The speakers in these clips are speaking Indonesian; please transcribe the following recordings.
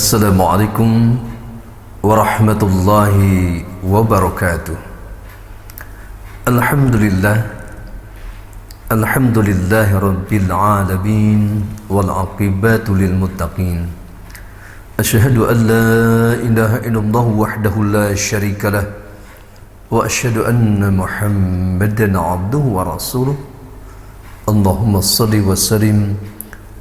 Assalamualaikum warahmatullahi wabarakatuh. Alhamdulillahi rabbil alamin wal aqibatu lil muttaqin. Asyhadu an la ilaha illallah wahdahu la syarika lah wa asyhadu anna Muhammadan abduhu wa rasuluh. Allahumma shalli wa sallim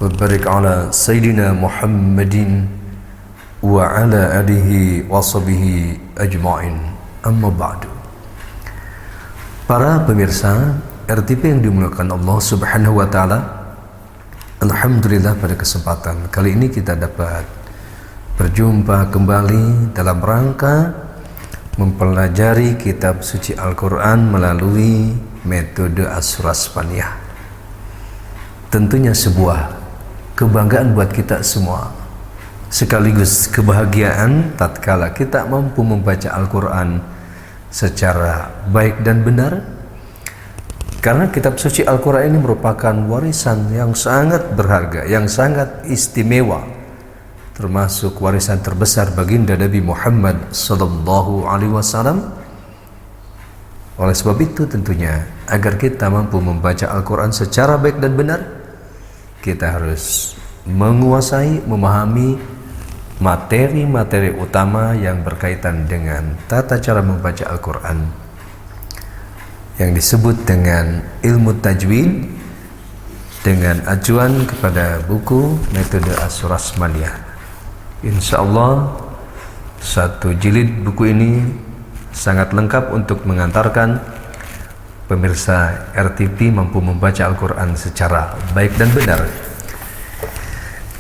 wa barik ala sayyidina Muhammadin wa ala alihi wa sahbihi ajma'in. Amma ba'du. Para pemirsa RTP yang dimuliakan Allah Subhanahu wa taala, alhamdulillah pada kesempatan kali ini kita dapat berjumpa kembali dalam rangka mempelajari kitab suci Al-Qur'an melalui metode Asyurasmaniyah. Tentunya sebuah kebanggaan buat kita semua, sekaligus kebahagiaan tatkala kita mampu membaca Al-Quran secara baik dan benar, karena kitab suci Al-Quran ini merupakan warisan yang sangat berharga, yang sangat istimewa, termasuk warisan terbesar baginda Nabi Muhammad sallallahu alaihi wasallam. Oleh sebab itu tentunya agar kita mampu membaca Al-Quran secara baik dan benar, kita harus menguasai, memahami materi-materi utama yang berkaitan dengan tata cara membaca Al-Quran yang disebut dengan ilmu tajwid, dengan acuan kepada buku metode Asyurasmaniyah. Insyaallah satu jilid buku ini sangat lengkap untuk mengantarkan pemirsa RTP mampu membaca Al-Quran secara baik dan benar.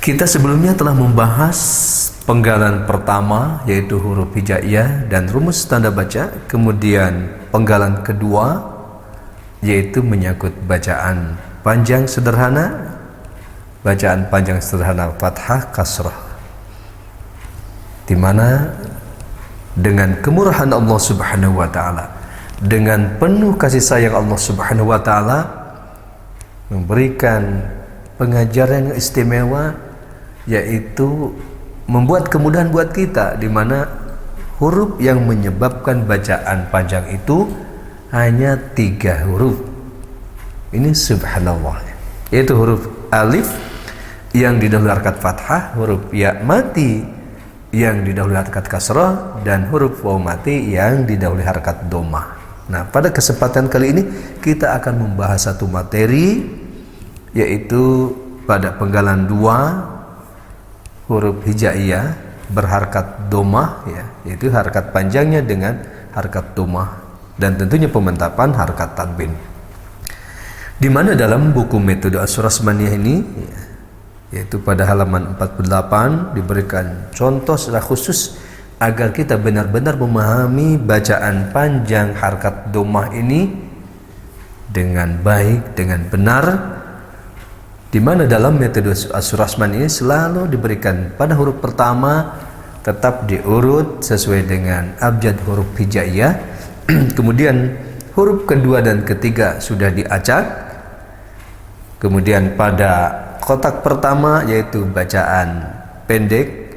Kita sebelumnya telah membahas penggalan pertama, yaitu huruf hijaiyah dan rumus tanda baca. Kemudian penggalan kedua, yaitu menyangkut bacaan panjang sederhana, fathah kasrah, di mana dengan kemurahan Allah Subhanahu wa taala, dengan penuh kasih sayang Allah Subhanahu wa taala, memberikan pengajaran yang istimewa, yaitu membuat kemudahan buat kita, di mana huruf yang menyebabkan bacaan panjang itu hanya 3 huruf. Ini subhanallah, yaitu huruf alif yang didahului harakat fathah, huruf ya mati yang didahului harakat kasrah, dan huruf waw mati yang didahului harakat dhammah. Nah, pada kesempatan kali ini kita akan membahas satu materi, yaitu pada penggalan 2 huruf hijaiyah berharkat dhammah, ya, yaitu harakat panjangnya dengan harakat dhammah, dan tentunya pementapan harakat tanwin. Di mana dalam buku metode Asyurasmaniyah ini, ya, yaitu pada halaman 48 diberikan contoh secara khusus agar kita benar-benar memahami bacaan panjang harakat dhammah ini dengan baik, dengan benar, di mana dalam metode Asyurasmaniyah ini selalu diberikan pada huruf pertama tetap diurut sesuai dengan abjad huruf hijaiyah, kemudian huruf kedua dan ketiga sudah diacak, kemudian pada kotak pertama yaitu bacaan pendek,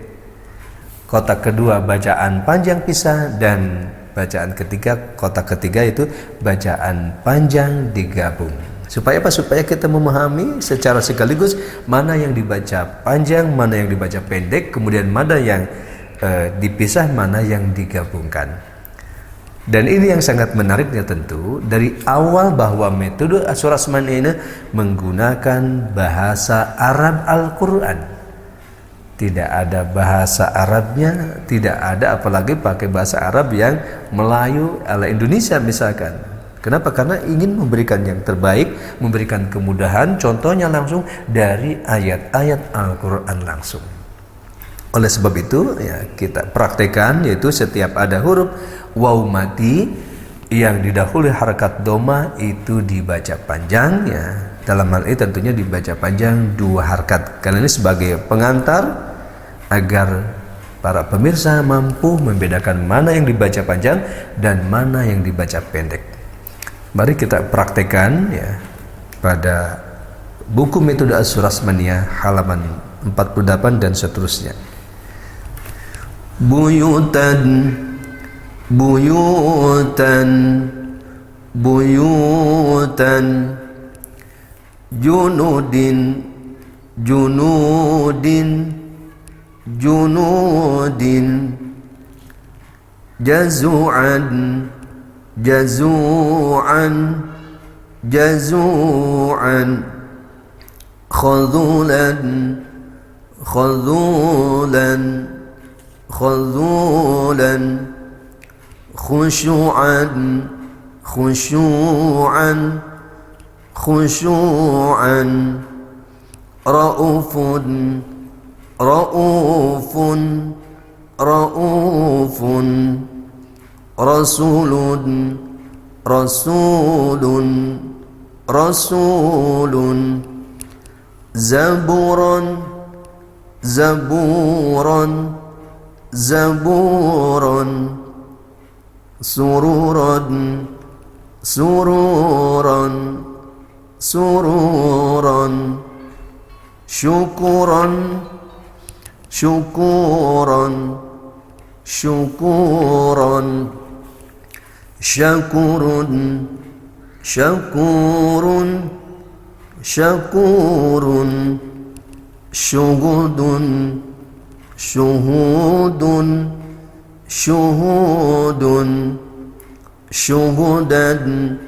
kotak kedua bacaan panjang pisah, dan bacaan ketiga, kotak ketiga itu bacaan panjang digabung. Supaya apa? Supaya kita memahami secara sekaligus mana yang dibaca panjang, mana yang dibaca pendek, kemudian mana yang dipisah, mana yang digabungkan. Dan ini yang sangat menariknya tentu dari awal, bahwa metode Asyurasmaniyah ini menggunakan bahasa Arab Al-Quran. Tidak ada bahasa Arabnya, tidak ada, apalagi pakai bahasa Arab yang Melayu ala Indonesia misalkan. Kenapa? Karena ingin memberikan yang terbaik, memberikan kemudahan, contohnya langsung dari ayat-ayat Al-Quran langsung. Oleh sebab itu, ya, kita praktekkan, yaitu setiap ada huruf waw mati yang didahului harakat dhammah itu dibaca panjang, ya. Dalam hal ini tentunya dibaca panjang 2 harakat. Karena ini sebagai pengantar agar para pemirsa mampu membedakan mana yang dibaca panjang dan mana yang dibaca pendek. Mari kita praktekkan, ya, pada buku metode Asyurasmaniyah halaman 48 dan seterusnya. buyutan buyutan buyutan junudin junudin junudin jazu'an jazu'an jazu'an khazulan khazulan khazulan khushu'an khushu'an khushu'an ra'ufun ra'ufun ra'ufun rasulun rasulun rasulun zaburan zaburan zaburan sururan sururan sururan syukuran syukuran syukuran syakurun syakurun syakurun syuhudun syuhudun syuhudun syuhudan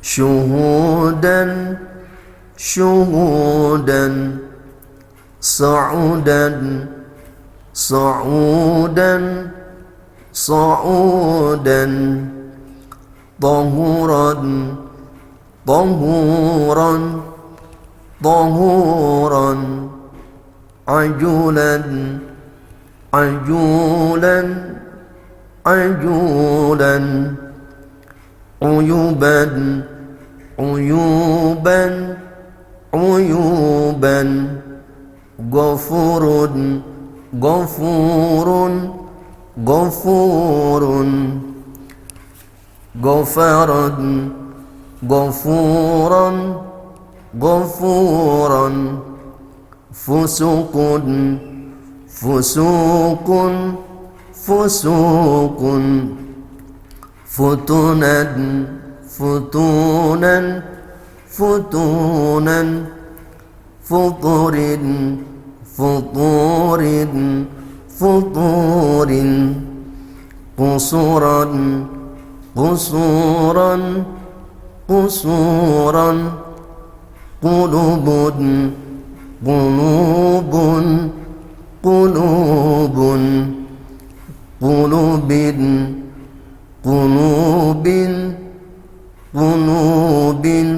syuhudan syuhudan sa'udan sa'udan sa'udan tahuran tahuran tahuran ajulan ajulan ajulan uyuban uyuban uyuban ghafurun ghafurun ghafurun ghafaran ghafuran ghafuran fusuqun fusuqun fusuqun futunan futunan futunan futurin futurin futurin qusuran qusuran qusuran qulubun qulubun qulubun qulubin qulubin qulubin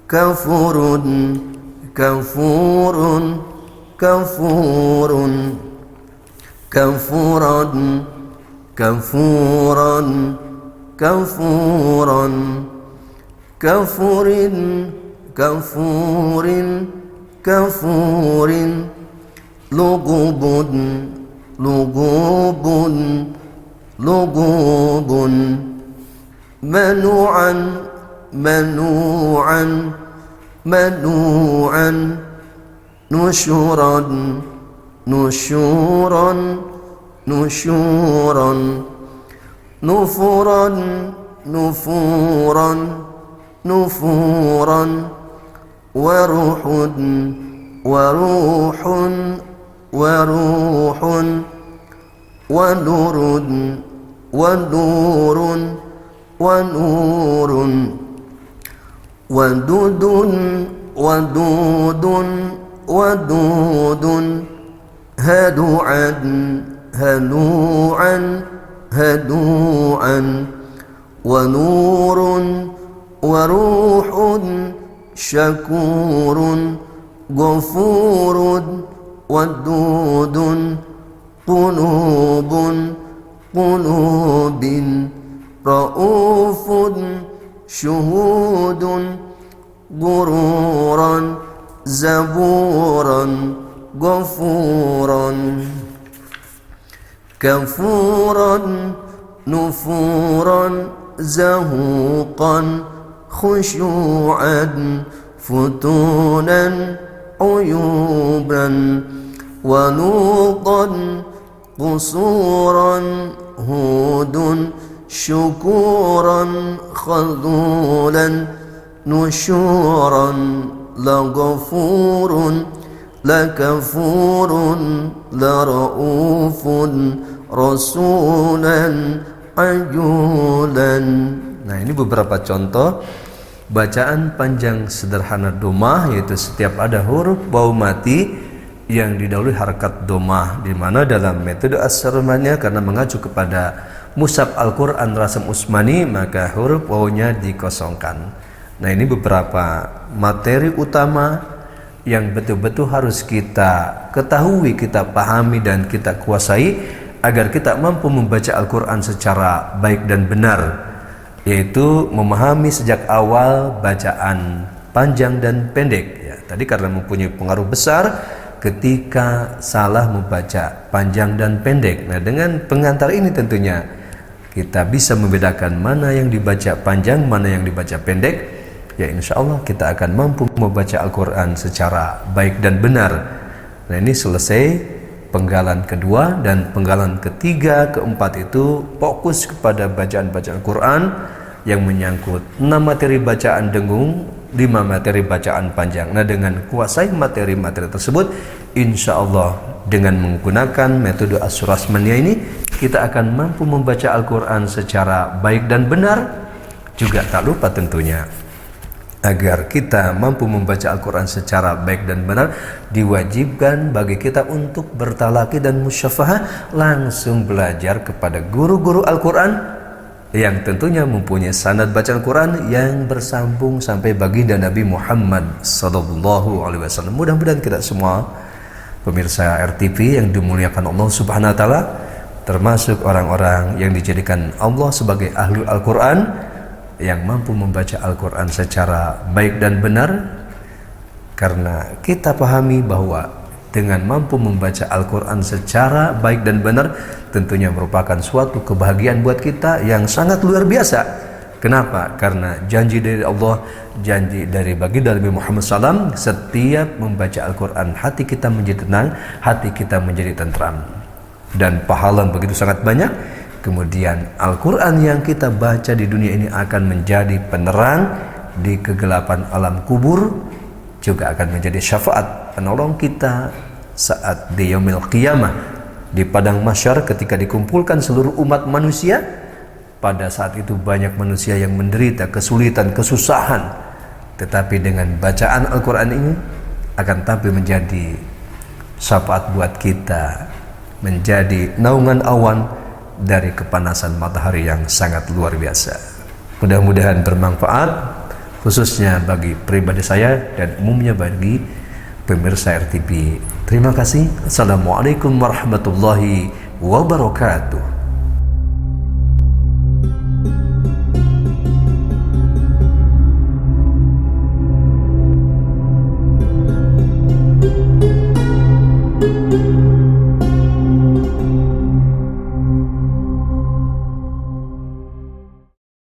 kafurun kafurun kafurun kafuran kafuran kafuran kafurin kafurin kafurin lugubun lugubun lugubun manu'an manu'an manu'an nushuran nushuran nushuran nufuran nufuran nufuran waruhun waruhun waruhun wanurun wanurun wanurun wadudun wadudun wadudun hadu'an hadu'an hadu'an wanurun waruhun syakurun ghafurun wadudun qulubun qulubin raufun syuhudun gururan zaburan ghafuran kafuran nufuran zahuqan khushu'an futunan uyuban wanuqan قصورا هود شكورا خذولا نشورا لغفور لكفور لرؤوف رسولا عجولا. Nah, ini beberapa contoh bacaan panjang sederhana domah, yaitu setiap ada huruf waw mati yang didahului harakat domah, di mana dalam metode as-sarmaniyah karena mengacu kepada mushaf Al-Quran Rasam Utsmani maka huruf wawnya dikosongkan. Nah, ini beberapa materi utama yang betul-betul harus kita ketahui, kita pahami dan kita kuasai agar kita mampu membaca Al-Quran secara baik dan benar, yaitu memahami sejak awal bacaan panjang dan pendek ya. Tadi karena mempunyai pengaruh besar ketika salah membaca panjang dan pendek. Nah, dengan pengantar ini tentunya kita bisa membedakan mana yang dibaca panjang, mana yang dibaca pendek. Ya, insya Allah kita akan mampu membaca Al-Quran secara baik dan benar. Nah, ini selesai penggalan kedua, dan penggalan ketiga, keempat itu fokus kepada bacaan-bacaan Quran yang menyangkut 6 materi bacaan dengung, 5 materi bacaan panjang. Nah, dengan kuasai materi-materi tersebut, insya Allah dengan menggunakan metode as-surasmaniyah ini kita akan mampu membaca Al-Quran secara baik dan benar. Juga tak lupa tentunya agar kita mampu membaca Al-Quran secara baik dan benar, diwajibkan bagi kita untuk bertalaki dan musyafahah, langsung belajar kepada guru-guru Al-Quran yang tentunya mempunyai sanad bacaan Quran yang bersambung sampai baginda Nabi Muhammad SAW. Mudah-mudahan kita semua pemirsa RTV yang dimuliakan Allah Subhanahu wa taala termasuk orang-orang yang dijadikan Allah sebagai ahli Al-Quran, yang mampu membaca Al-Quran secara baik dan benar, karena kita pahami bahwa dengan mampu membaca Al-Quran secara baik dan benar tentunya merupakan suatu kebahagiaan buat kita yang sangat luar biasa. Kenapa? Karena janji dari Allah, janji dari baginda Nabi Muhammad SAW, setiap membaca Al-Quran hati kita menjadi tenang, hati kita menjadi tentram, dan pahala begitu sangat banyak. Kemudian Al-Quran yang kita baca di dunia ini akan menjadi penerang di kegelapan alam kubur, juga akan menjadi syafaat penolong kita saat di yaumil qiyamah, di padang mahsyar ketika dikumpulkan seluruh umat manusia. Pada saat itu banyak manusia yang menderita kesulitan, kesusahan, tetapi dengan bacaan Al-Quran ini akan tampil menjadi syafaat buat kita, menjadi naungan awan dari kepanasan matahari yang sangat luar biasa. Mudah-mudahan bermanfaat, khususnya bagi pribadi saya dan umumnya bagi pemirsa RTV. Terima kasih. Assalamualaikum warahmatullahi wabarakatuh.